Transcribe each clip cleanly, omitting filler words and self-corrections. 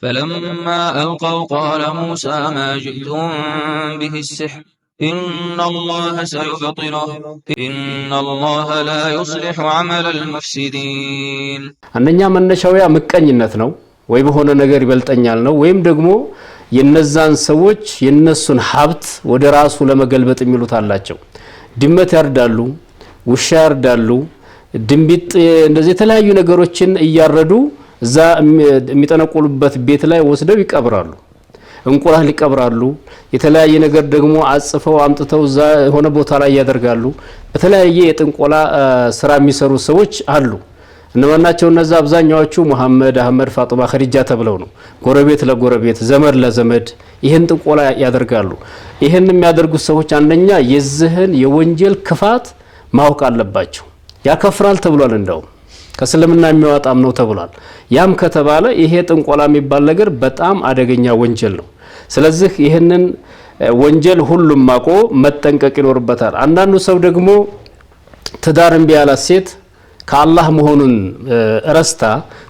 فلما ألقوا قال موسى ما جئتم به السحر إن الله سيبطله إن الله لا يصلح عمل المفسدين አንደኛ መነሻው ያ ምቀኝነት ነው ወይ በሆነ ነገር ይበልጠኛል ነው ወይም ደግሞ የነዛን ሰዎች የነሱን ሀብት ወደ ራሱ ለመገልበጥ የሚሉት አላቸው ድመት ያርዳሉ ውሻ ያርዳሉ ድንቢጥ እንደዚህ የተለያዩ ነገሮችን እያረዱ እዛ የሚጠነቁሉበት ቤት ላይ ወስደው ይቀብራሉ እንቁላል ይቀብራሉ የተለያየ ነገር ደግሞ አጽፈው አምጥተው እዛ ሆነ ቦታ ላይ ያደርጋሉ በተለያየ የጥንቆላ ስራ የሚሰሩ ሰዎች አሉ እነማናቸው እነዛ አብዛኛዎቹ መሐመድ አህመድ ፋጡማ ኸዲጃ ተብለው ነው ጎረቤት ለጎረቤት ዘመድ ለዘመድ ይሄን ጥንቆላ ያደርጋሉ ይሄን የሚያደርጉ ሰዎች አንደኛ የዝህን የወንጀል ክፋት ማወቅ አለባቸው ያከፍራል ተብሏል እንደው ከስልምና የሚያወጣም ነው ተብሏል ያም ከተባለ ይሄ ጥንቆላ የሚባል ነገር በጣም አደገኛ ወንጀል ነው ስለዚህ ይሄንን ወንጀል ሁሉም ማቆ መጠንቀቅ ይኖርበታል አንዳንዱ ሰው ደግሞ ትዳርን ቢያላት ሴት ከአላህ መሆኑን ረስታ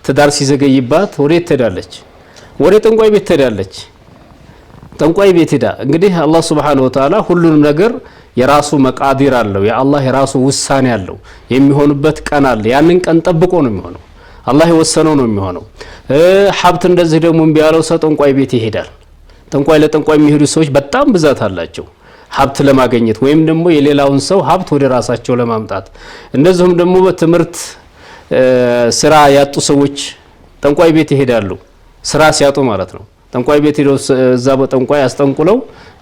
ትዳር ሲዘገይባት ወዴት ትሄዳለች ወደ ጠንቋይ ቤት ትሄዳለች ጠንቋይ ቤት ሄዳ እንግዲህ አላህ Subhanahu Wa Ta'ala ሁሉንም ነገር የራሱ መቃዲር አለው የአላህ የራሱ ውሳኔ አለው የሚሆንበት ቀን አለ ያንን ቀን ጠብቆ ነው የሚሆነው አላህ የወሰነው ነው የሚሆነው ሀብት እንደዚህ ደግሞ ቢያለው ሰው ጠንቋይ ቤት ይሄዳል ጠንቋይ ለጠንቋይ የሚሄዱ ሰዎች በጣም ብዛት አላቸው ሀብት ለማግኘት ወይም ደግሞ የሌላውን ሰው ሀብት ወደ ራሳቸው ለማምጣት እንደዚሁም ደግሞ በትምርት ስራ ያጡ ሰዎች ጠንቋይ ቤት ይሄዳሉ ስራ ሲያጡ ማለት ነው ጠንቋይ ቤት ሄደው እዛ በጠንቋይ አስጠንቁለው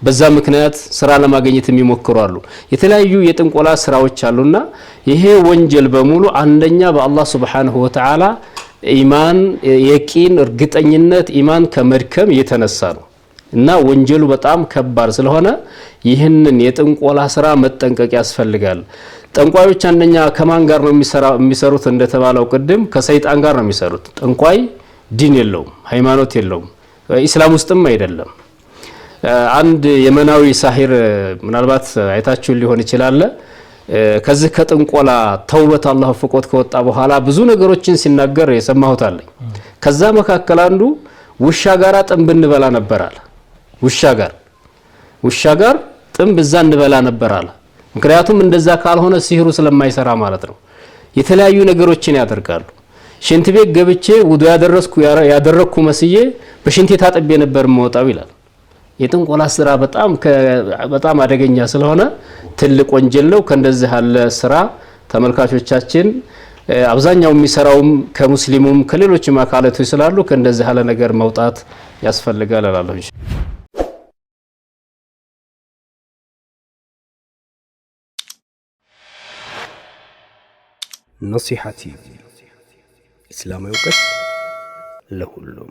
በዛ ምክንያት ስራ ለማግኘት የሚሞክሩ አሉ የተለያዩ የጥንቆላ ስራዎች አሉና ይሄ ወንጀል በሙሉ አንደኛ በአላህ Subhanahu Wa Ta'ala ኢማን የቂን እርግጠኝነት ኢማን ከመድከም የተነሳ ነው እና ወንጀሉ በጣም ከባድ ስለሆነ ይህንን የጥንቆላ ስራ መጠንቀቅ ያስፈልጋል ጠንቋዮች አንደኛ ከማን ጋር ነው የሚሰሩት እንደተባለው ቅድም ከሰይጣን ጋር ነው የሚሰሩት ጠንቋይ ዲን የለውም ሃይማኖት የለውም ኢስላም ውስጥም አይደለም አንድ የመናዊ ሳሂር ምናልባት አይታችሁ ሊሆን ይችላል ከዚህ ከጥንቆላ ተውበት አላህ ፍቆት ከወጣ በኋላ ብዙ ነገሮችን ሲናገር የሰማሁት አለኝ ከዛ መካከል አንዱ ውሻ ጋር ጥንብ እንበላ ነበርአለ ውሻ ጋር ጥንብ እዛ እንበላ ነበርአለ ምክንያቱም እንደዛ ካልሆነ ሲህሩ ስለማይሰራ ማለት ነው የተለያዩ ነገሮችን ያደርጋሉ ሽንት ቤት ገብቼ ውዱ ያደረኩ መስዬ በሽንቴ ታጥቤ ነበር መውጣው ይላል የጥንቆላ ስራ በጣም አደገኛ ስለሆነ ትልቅ ወንጀል ነው ከእንደዚህ ያለ ስራ ተመልካቾቻችን አብዛኛው የሚሰራውም ከሙስሊሙም ከሌሎችም አካላቶች ስላሉ ከእንደዚህ ያለ ነገር መውጣት ያስፈልጋል እላለሁ نصيحتي إسلام يوقف لهلم